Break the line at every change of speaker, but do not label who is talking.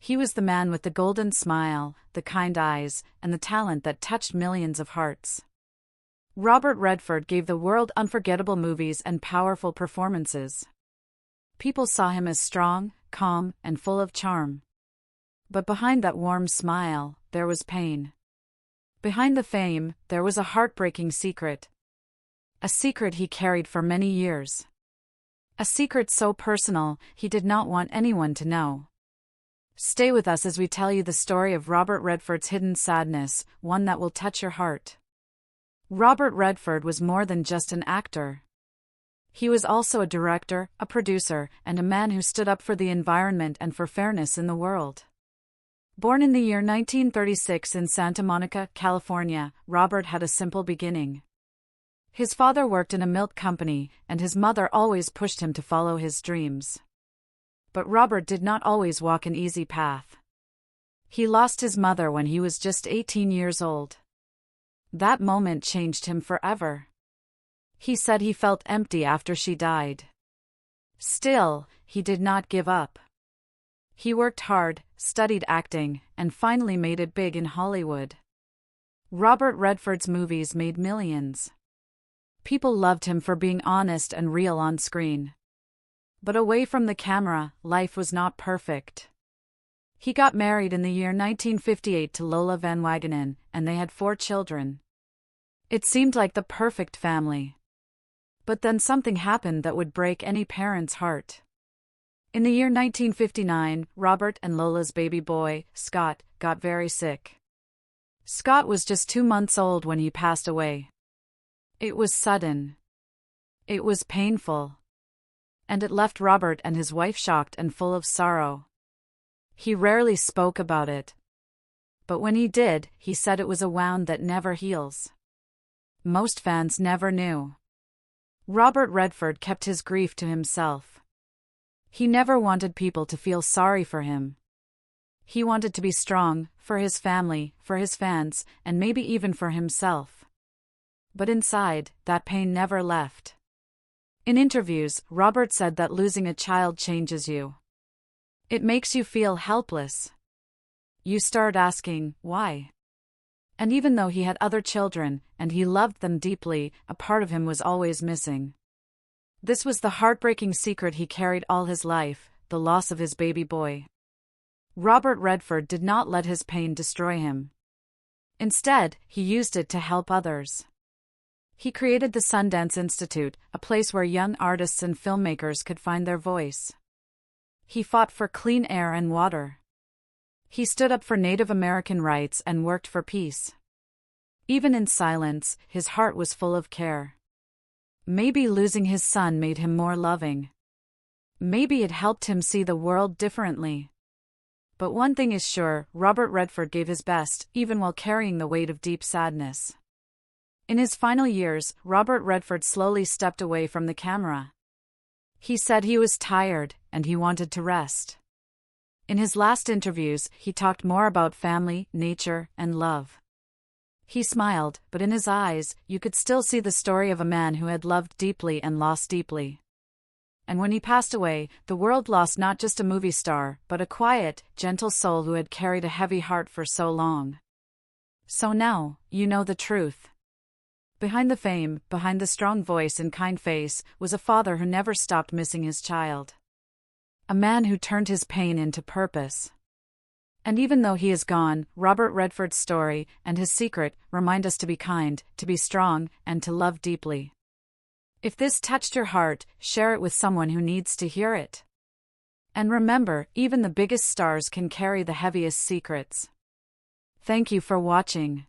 He was the man with the golden smile, the kind eyes, and the talent that touched millions of hearts. Robert Redford gave the world unforgettable movies and powerful performances. People saw him as strong, calm, and full of charm. But behind that warm smile, there was pain. Behind the fame, there was a heartbreaking secret. A secret he carried for many years. A secret so personal, he did not want anyone to know. Stay with us as we tell you the story of Robert Redford's hidden sadness, one that will touch your heart. Robert Redford was more than just an actor. He was also a director, a producer, and a man who stood up for the environment and for fairness in the world. Born in the year 1936 in Santa Monica, California, Robert had a simple beginning. His father worked in a milk company, and his mother always pushed him to follow his dreams. But Robert did not always walk an easy path. He lost his mother when he was just 18 years old. That moment changed him forever. He said he felt empty after she died. Still, he did not give up. He worked hard, studied acting, and finally made it big in Hollywood. Robert Redford's movies made millions. People loved him for being honest and real on screen. But away from the camera, life was not perfect. He got married in the year 1958 to Lola Van Wagenen, and they had 4 children. It seemed like the perfect family. But then something happened that would break any parent's heart. In the year 1959, Robert and Lola's baby boy, Scott, got very sick. Scott was just 2 months old when he passed away. It was sudden. It was painful. And it left Robert and his wife shocked and full of sorrow. He rarely spoke about it. But when he did, he said it was a wound that never heals. Most fans never knew. Robert Redford kept his grief to himself. He never wanted people to feel sorry for him. He wanted to be strong, for his family, for his fans, and maybe even for himself. But inside, that pain never left. In interviews, Robert said that losing a child changes you. It makes you feel helpless. You start asking, why? And even though he had other children, and he loved them deeply, a part of him was always missing. This was the heartbreaking secret he carried all his life, the loss of his baby boy. Robert Redford did not let his pain destroy him. Instead, he used it to help others. He created the Sundance Institute, a place where young artists and filmmakers could find their voice. He fought for clean air and water. He stood up for Native American rights and worked for peace. Even in silence, his heart was full of care. Maybe losing his son made him more loving. Maybe it helped him see the world differently. But one thing is sure, Robert Redford gave his best, even while carrying the weight of deep sadness. In his final years, Robert Redford slowly stepped away from the camera. He said he was tired, and he wanted to rest. In his last interviews, he talked more about family, nature, and love. He smiled, but in his eyes, you could still see the story of a man who had loved deeply and lost deeply. And when he passed away, the world lost not just a movie star, but a quiet, gentle soul who had carried a heavy heart for so long. So now, you know the truth. Behind the fame, behind the strong voice and kind face, was a father who never stopped missing his child. A man who turned his pain into purpose. And even though he is gone, Robert Redford's story and his secret remind us to be kind, to be strong, and to love deeply. If this touched your heart, share it with someone who needs to hear it. And remember, even the biggest stars can carry the heaviest secrets. Thank you for watching.